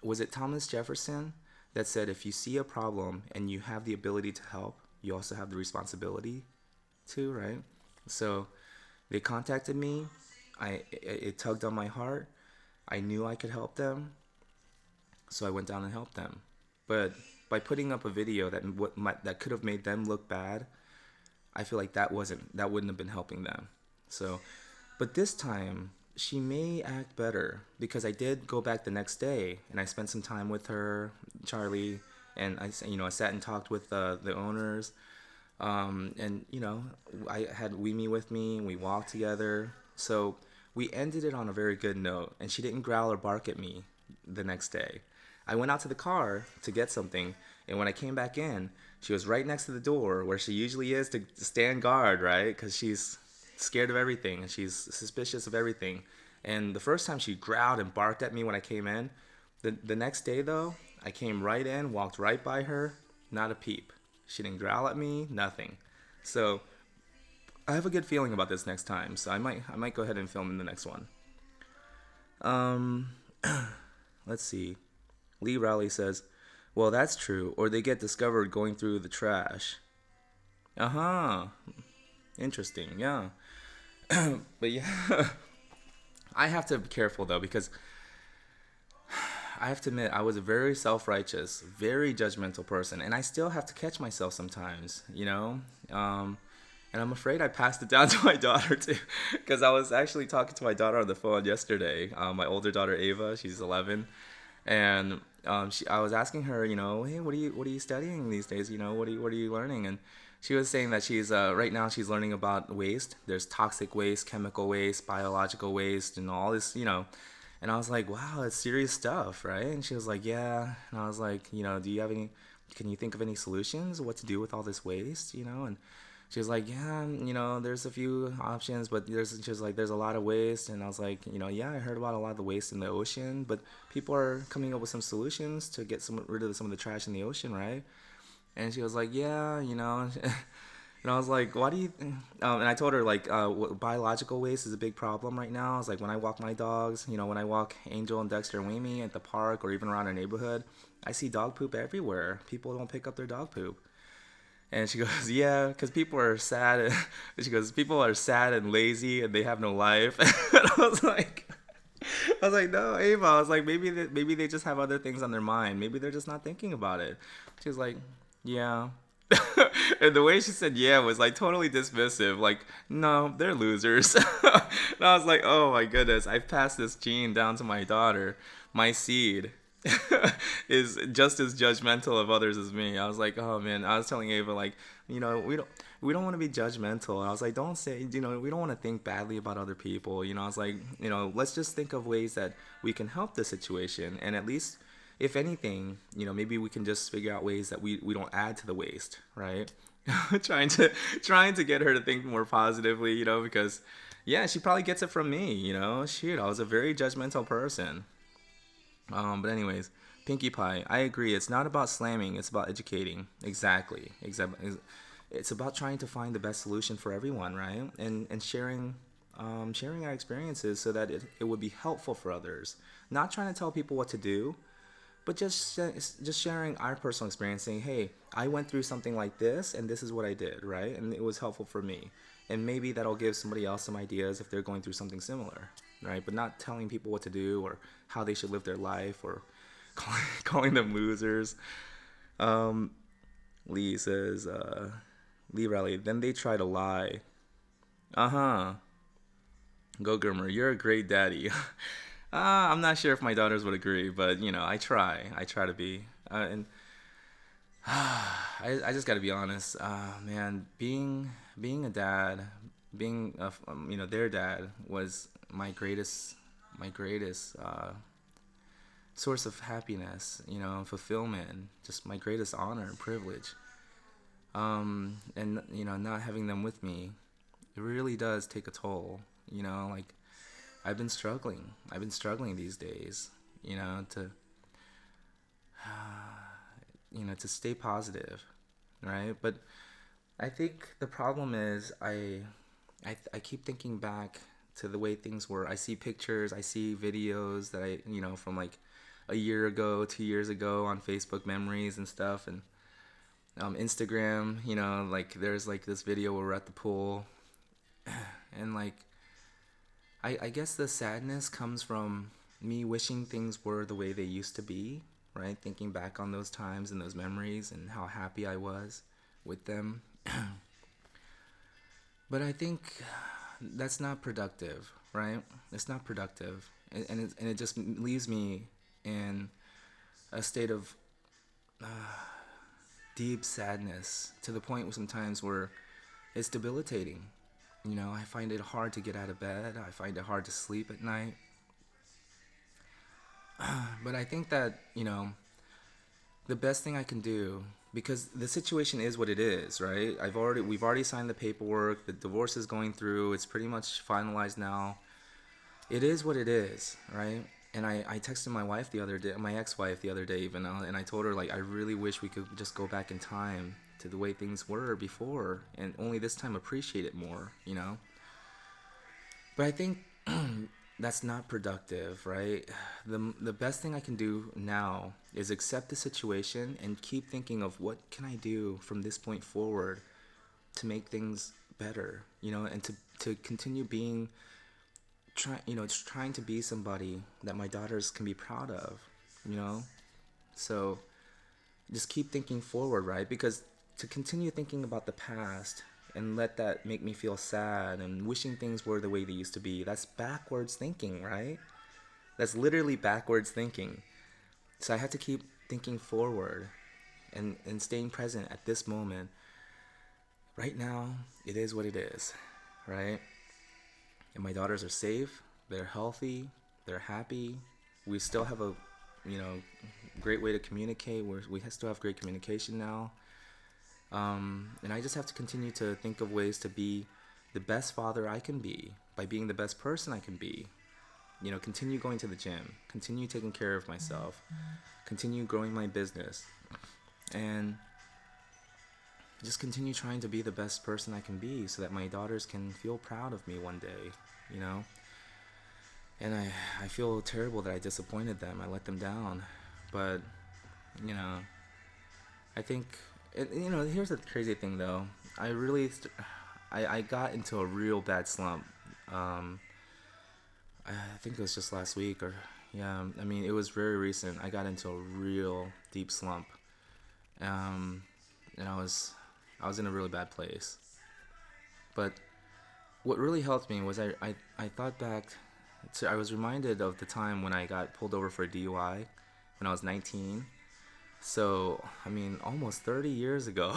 was it Thomas Jefferson that said if you see a problem and you have the ability to help, you also have the responsibility to, right? So they contacted me. It tugged on my heart. I knew I could help them, so I went down and helped them. But by putting up a video that could have made them look bad, I feel like that wouldn't have been helping them. So, but this time she may act better, because I did go back the next day and I spent some time with her, Charlie, and I sat and talked with the owners, and I had Weemy with me and we walked together. So we ended it on a very good note, and she didn't growl or bark at me the next day. I went out to the car to get something, and when I came back in, she was right next to the door where she usually is to stand guard, right? Because she's scared of everything and she's suspicious of everything. And the first time she growled and barked at me when I came in. The next day, though, I came right in, walked right by her, not a peep. She didn't growl at me, nothing. So I have a good feeling about this next time. So I might go ahead and film in the next one. Let's see. Lee Rowley says, "Well, that's true. Or they get discovered going through the trash." Uh-huh. Interesting, yeah. But yeah, I have to be careful, though, because I have to admit I was a very self-righteous, very judgmental person, and I still have to catch myself sometimes. And I'm afraid I passed it down to my daughter, too, because I was actually talking to my daughter on the phone yesterday. My older daughter, Ava, she's 11. And I was asking her, hey, what are you studying these days? What are you learning? And she was saying that she's right now she's learning about waste. There's toxic waste, chemical waste, biological waste, and all this. And I was like, wow, it's serious stuff, right? And she was like, yeah. And I was like, do you have any? Can you think of any solutions? What to do with all this waste? And she was like, yeah, there's a few options, but she was like, there's a lot of waste. And I was like, yeah, I heard about a lot of the waste in the ocean, but people are coming up with some solutions to get rid of some of the trash in the ocean, right? And she was like, yeah, and I was like, why do you, and I told her, like, biological waste is a big problem right now. I was like, when I walk my dogs, when I walk Angel and Dexter and Weemy at the park or even around our neighborhood, I see dog poop everywhere. People don't pick up their dog poop. And she goes, yeah, because people are sad. And she goes, people are sad and lazy and they have no life. And I was like, no, Ava. I was like, maybe they just have other things on their mind. Maybe they're just not thinking about it. She was like, yeah. And the way she said yeah was like totally dismissive. Like, no, they're losers. And I was like, oh my goodness, I've passed this gene down to my daughter. My seed is just as judgmental of others as me. I was like, oh man. I was telling Ava, like, we don't want to be judgmental. I was like, don't say, we don't want to think badly about other people. I was like, let's just think of ways that we can help the situation, and at least if anything, maybe we can just figure out ways that we don't add to the waste, right? trying to trying to get her to think more positively, because yeah, she probably gets it from me, Shoot, I was a very judgmental person. But anyways, Pinkie Pie, I agree. It's not about slamming. It's about educating. Exactly. Exactly. It's about trying to find the best solution for everyone, right? And sharing our experiences so that it would be helpful for others. Not trying to tell people what to do, but just sharing our personal experience, saying, hey, I went through something like this, and this is what I did, right? And it was helpful for me. And maybe that'll give somebody else some ideas if they're going through something similar, right? But not telling people what to do or how they should live their life or calling them losers. Um, Lee says, Lee Riley, then they try to lie. Uh-huh. Go Grimmer, you're a great daddy. I'm not sure if my daughters would agree, but I try. I try to be. And I just got to be honest, man. Being a dad, being their dad was my greatest source of happiness, fulfillment, just my greatest honor and privilege. And not having them with me, it really does take a toll. Like I've been struggling. I've been struggling these days, to to stay positive, right? But I think the problem is I keep thinking back to the way things were. I see pictures, I see videos that from like a year ago, 2 years ago on Facebook memories and stuff, and Instagram. Like there's like this video where we're at the pool, and like I guess the sadness comes from me wishing things were the way they used to be, right? Thinking back on those times and those memories and how happy I was with them. But I think that's not productive, right? It's not productive. And it just leaves me in a state of deep sadness to the point where sometimes where it's debilitating. I find it hard to get out of bed. I find it hard to sleep at night. But I think that, the best thing I can do, because the situation is what it is, right? We've already signed the paperwork. The divorce is going through. It's pretty much finalized now. It is what it is, right? And I texted my wife the other day, my ex-wife the other day even, and I told her, like, I really wish we could just go back in time to the way things were before, and only this time appreciate it more, But I think that's not productive, right? The best thing I can do now is accept the situation and keep thinking of what can I do from this point forward to make things better, and to continue being trying to be somebody that my daughters can be proud of, So just keep thinking forward, right? Because to continue thinking about the past and let that make me feel sad and wishing things were the way they used to be, that's backwards thinking, right? That's literally backwards thinking. So I had to keep thinking forward and staying present at this moment. Right now, it is what it is, right? And my daughters are safe, they're healthy, they're happy. We still have a, great way to communicate. We still have great communication now. And I just have to continue to think of ways to be the best father I can be by being the best person I can be. Continue going to the gym, continue taking care of myself, continue growing my business, and just continue trying to be the best person I can be so that my daughters can feel proud of me one day, And I feel terrible that I disappointed them. I let them down. But, I think, here's the crazy thing though. I got into a real bad slump. I think it was just last week it was very recent. I got into a real deep slump. And I was in a really bad place. But what really helped me was I thought back I was reminded of the time when I got pulled over for a DUI when I was 19. So, almost 30 years ago.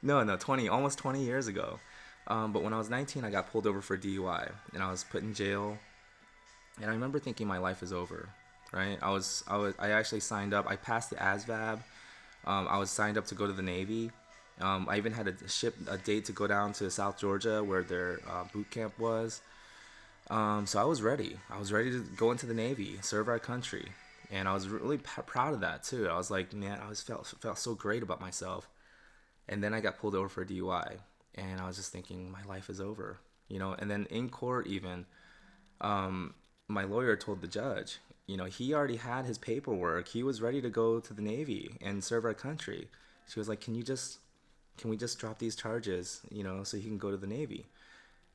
No, 20, almost 20 years ago. But when I was 19, I got pulled over for DUI, and I was put in jail. And I remember thinking my life is over. right? I actually signed up. I passed the ASVAB. I was signed up to go to the Navy. I even had a date to go down to South Georgia where their boot camp was. So I was ready. I was ready to go into the Navy, serve our country, and I was really proud of that too. I was like, man, I was felt so great about myself. And then I got pulled over for a DUI, and I was just thinking, my life is over, you know. And then in court, even my lawyer told the judge, you know, he already had his paperwork. He was ready to go to the Navy and serve our country. She was like, can we just drop these charges, you know, so he can go to the Navy?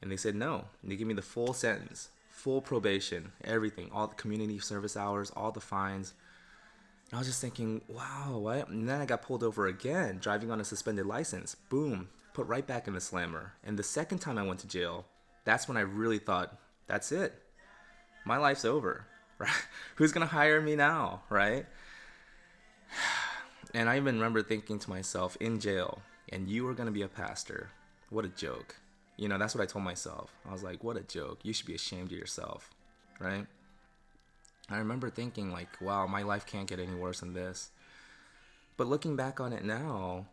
And they said no. And they gave me the full sentence, full probation, everything, all the community service hours, all the fines. And I was just thinking, wow, what? And then I got pulled over again, driving on a suspended license. Boom, put right back in the slammer. And the second time I went to jail, that's when I really thought, that's it. My life's over, right? Who's gonna hire me now, right? And I even remember thinking to myself in jail, and you were gonna be a pastor. What a joke. You know, that's what I told myself. I was like, what a joke. You should be ashamed of yourself, right? I remember thinking like, wow, my life can't get any worse than this. But looking back on it now,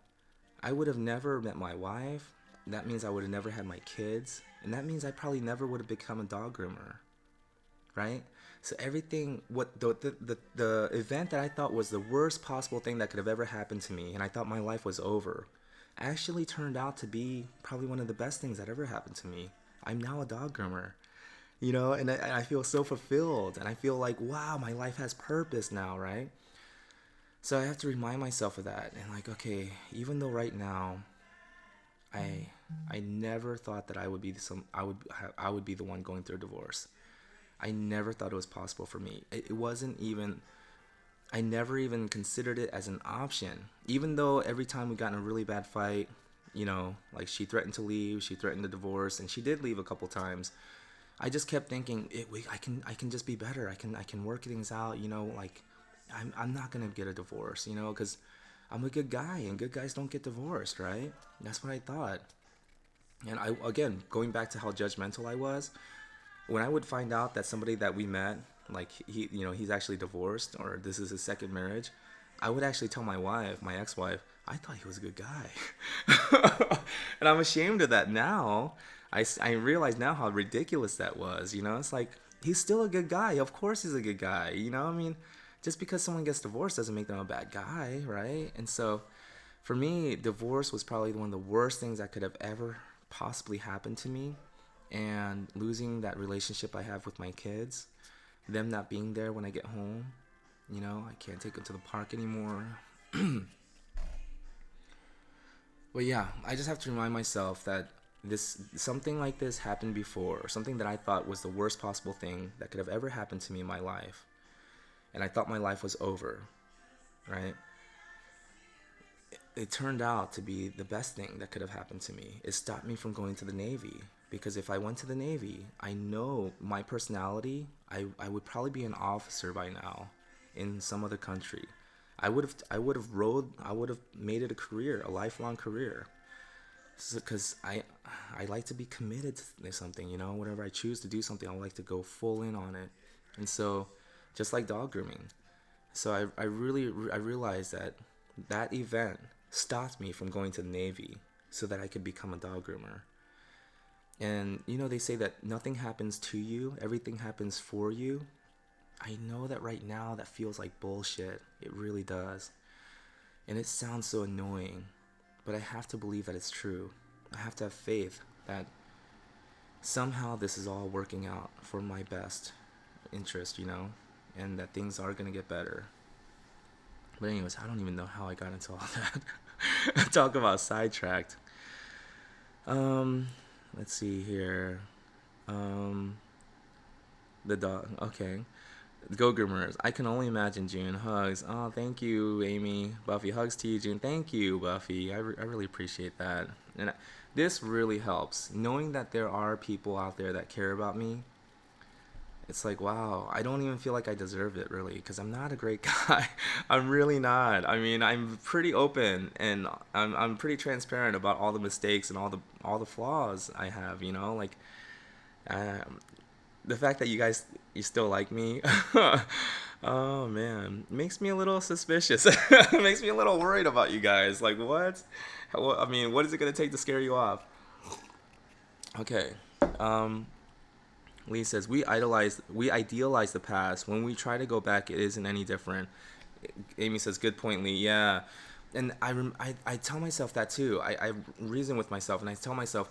I would have never met my wife. That means I would have never had my kids. And that means I probably never would have become a dog groomer, right? So everything, what the event that I thought was the worst possible thing that could have ever happened to me, and I thought my life was over, actually turned out to be probably one of the best things that ever happened to me. I'm now a dog groomer, you know, and I feel so fulfilled, and I feel like, wow, my life has purpose now, right? So I have to remind myself of that, and like, okay, even though right now, I never thought that I would be I would be the one going through a divorce. I never thought it was possible for me. It wasn't even. I never even considered it as an option. Even though every time we got in a really bad fight, you know, like she threatened to leave, she threatened to divorce, and she did leave a couple times. I just kept thinking, I can just be better. I can work things out. You know, like I'm not gonna get a divorce. You know, because I'm a good guy, and good guys don't get divorced, right? That's what I thought. And I, again, going back to how judgmental I was, when I would find out that somebody that we met, like you know, he's actually divorced or this is his second marriage, I would actually tell my wife, my ex-wife, I thought he was a good guy. And I'm ashamed of that now. I realize now how ridiculous that was, you know? It's like, he's still a good guy. Of course he's a good guy, you know? I mean, just because someone gets divorced doesn't make them a bad guy, right? And so, for me, divorce was probably one of the worst things that could have ever possibly happened to me. And losing that relationship I have with my kids, them not being there when I get home, you know, I can't take them to the park anymore. But yeah, I just have to remind myself that something like this happened before, or something that I thought was the worst possible thing that could have ever happened to me in my life, and I thought my life was over, right? It turned out to be the best thing that could have happened to me. It stopped me from going to the Navy, because if I went to the Navy, I know my personality, I would probably be an officer by now in some other country. I would have made it a career, a lifelong career. Because I like to be committed to something, you know. Whenever I choose to do something, I like to go full in on it. And so, just like dog grooming. So I realized that event stopped me from going to the Navy so that I could become a dog groomer. And, you know, they say that nothing happens to you, everything happens for you. I know that right now that feels like bullshit. It really does. And it sounds so annoying. But I have to believe that it's true. I have to have faith that somehow this is all working out for my best interest, you know? And that things are going to get better. But anyways, I don't even know how I got into all that. Talk about sidetracked. Let's see here. The dog. Okay. Go Groomers. I can only imagine, June. Hugs. Oh, thank you, Amy. Buffy. Hugs to you, June. Thank you, Buffy. I really appreciate that. And this really helps. Knowing that there are people out there that care about me, it's like, wow, I don't even feel like I deserve it, really, because I'm not a great guy. I'm really not. I mean, I'm pretty open, and I'm pretty transparent about all the mistakes and all the flaws I have, you know? Like, the fact that you still like me, Oh man, makes me a little suspicious. Makes me a little worried about you guys. Like what? I mean, what is it gonna take to scare you off? Okay. Um, Lee says we idealize the past. When we try to go back, it isn't any different. Amy says, "Good point, Lee." Yeah, and I tell myself that too. I reason with myself, and I tell myself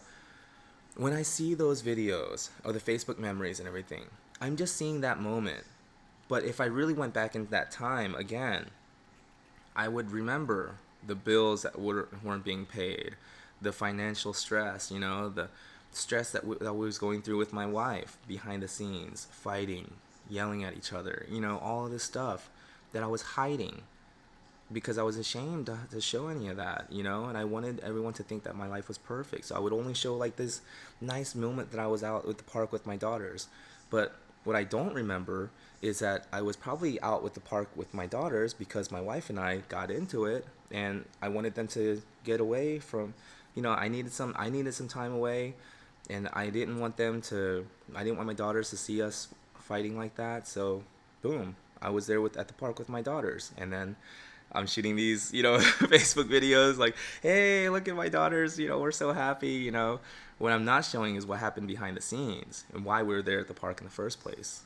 when I see those videos of the Facebook memories and everything, I'm just seeing that moment. But if I really went back in that time again, I would remember the bills that weren't being paid, the financial stress, the stress that I was going through with my wife behind the scenes, fighting, yelling at each other, all of this stuff that I was hiding because I was ashamed to show any of that, and I wanted everyone to think that my life was perfect. So I would only show like this nice moment that I was out at the park with my daughters. But what I don't remember is that I was probably out with the park with my daughters because my wife and I got into it, and I wanted them to get away from, I needed some time away, and I didn't want my daughters to see us fighting like that. So, boom, I was there at the park with my daughters, and then I'm shooting these, Facebook videos like, hey, look at my daughters, we're so happy, What I'm not showing is what happened behind the scenes and why we were there at the park in the first place.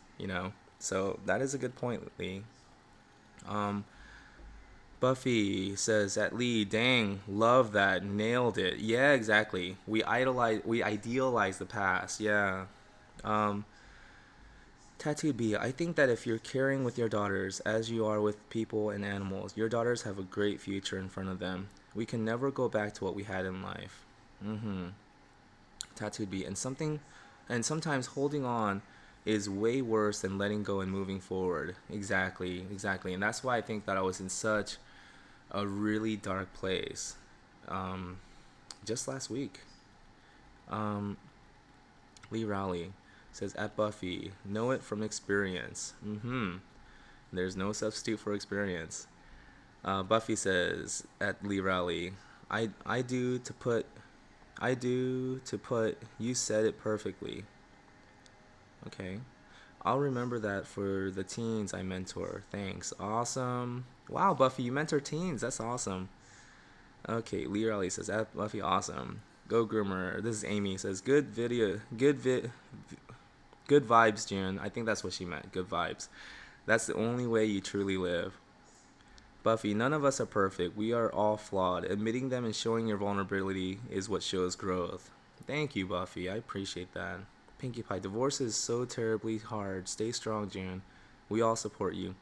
So that is a good point, Lee. Um, Buffy says at Lee, dang, love that, nailed it. Yeah, exactly. We idealize the past. Yeah. Um, Tattooed B, I think that if you're caring with your daughters as you are with people and animals, your daughters have a great future in front of them. We can never go back to what we had in life. Mm-hmm. Tattooed B, and sometimes holding on is way worse than letting go and moving forward. Exactly, exactly, and that's why I think that I was in such a really dark place, um, just last week. Um, Lee Rowley says at Buffy, know it from experience. Mm-hmm. There's no substitute for experience. Buffy says at Lee Rowley, I I do to put I do to put you said it perfectly. Okay. I'll remember that for the teens I mentor. Thanks. Awesome. Wow, Buffy, you mentor teens. That's awesome. Okay, Lee Rowley says at Buffy, awesome. Go Groomer. This is Amy says good video, good vibes, June. I think that's what she meant. Good vibes. That's the only way you truly live. Buffy, none of us are perfect. We are all flawed. Admitting them and showing your vulnerability is what shows growth. Thank you, Buffy. I appreciate that. Pinkie Pie, divorce is so terribly hard. Stay strong, June. We all support you.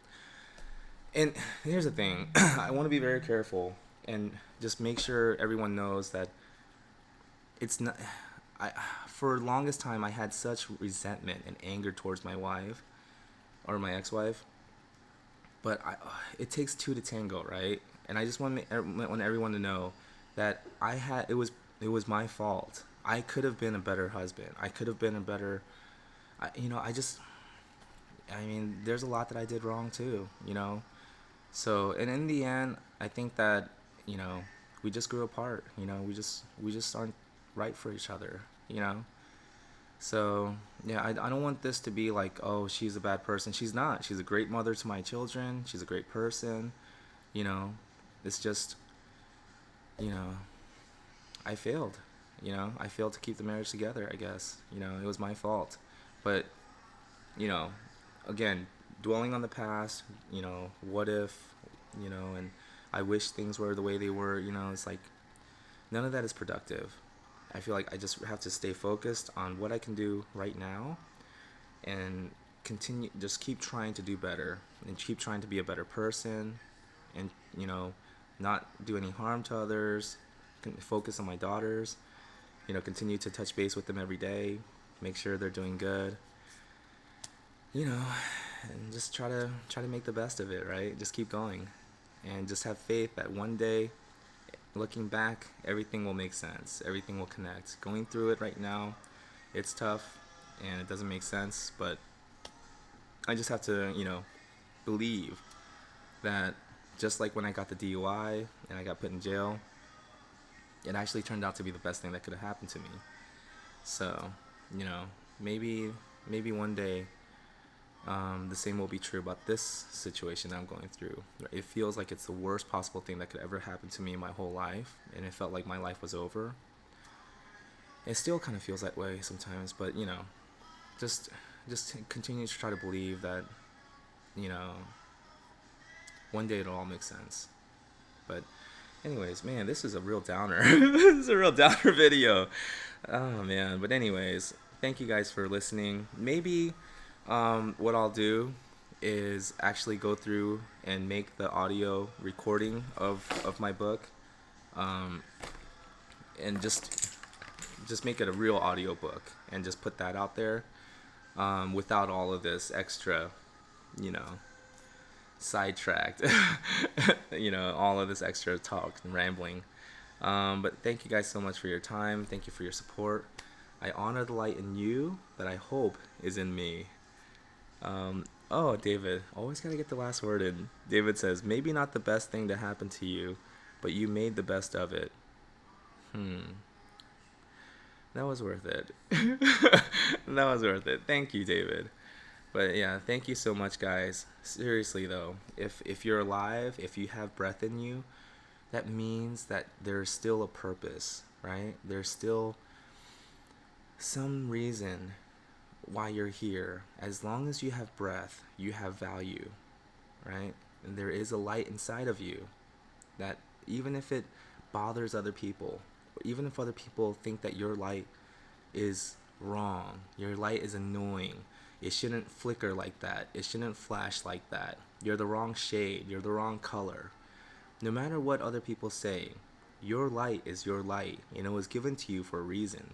And here's the thing I want to be very careful and just make sure everyone knows that it's not. I, for the longest time, I had such resentment and anger towards my wife or my ex wife, but it takes two to tango, right? And I just want everyone to know that it was my fault. I could have been a better husband. I could have been a better, I mean, there's a lot that I did wrong too. So, and in the end, I think that you know we just grew apart. We just aren't right for each other. So yeah, I don't want this to be like, oh, she's a bad person. She's not. She's a great mother to my children. She's a great person. You know, it's just, you know, I failed. I failed to keep the marriage together. I guess it was my fault. But you know, again, dwelling on the past. What if, and I wish things were the way they were. It's like none of that is productive. I feel like I just have to stay focused on what I can do right now and just keep trying to do better and keep trying to be a better person and, not do any harm to others, focus on my daughters, continue to touch base with them every day, make sure they're doing good, you know, and just try to make the best of it, right? Just keep going and just have faith that one day, looking back, everything will make sense. Everything will connect. Going through it right now, it's tough and it doesn't make sense, but I just have to, believe that just like when I got the DUI and I got put in jail, it actually turned out to be the best thing that could have happened to me. So, maybe one day The same will be true about this situation I'm going through. It feels like it's the worst possible thing that could ever happen to me in my whole life, and it felt like my life was over. It still kind of feels that way sometimes, but just just continue to try to believe that you know one day it'll all make sense. But anyways, man, this is a real downer. This is a real downer video. Oh man, but anyways, thank you guys for listening. Maybe what I'll do is actually go through and make the audio recording of my book, um, and just make it a real audio book and just put that out there, without all of this extra, you know, sidetracked, all of this extra talk and rambling. But thank you guys so much for your time. Thank you for your support. I honor the light in you that I hope is in me. Oh, David, always gotta get the last word in. David says, maybe not the best thing to happen to you, but you made the best of it. That was worth it. That was worth it. Thank you, David. But yeah, thank you so much, guys. Seriously though, if you're alive, if you have breath in you, that means that there's still a purpose, right? There's still some reason why you're here. As long as you have breath, you have value, right? And there is a light inside of you that even if it bothers other people, even if other people think that your light is wrong, your light is annoying, it shouldn't flicker like that, it shouldn't flash like that, you're the wrong shade, you're the wrong color. No matter what other people say, your light is your light, and it was given to you for a reason.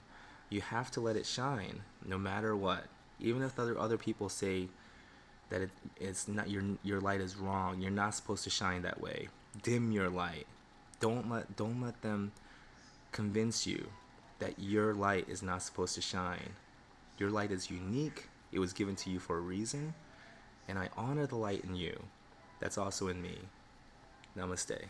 You have to let it shine, no matter what. Even if other people say that it's not, your light is wrong, you're not supposed to shine that way. Dim your light. Don't let them convince you that your light is not supposed to shine. Your light is unique. It was given to you for a reason, and I honor the light in you that's also in me. Namaste.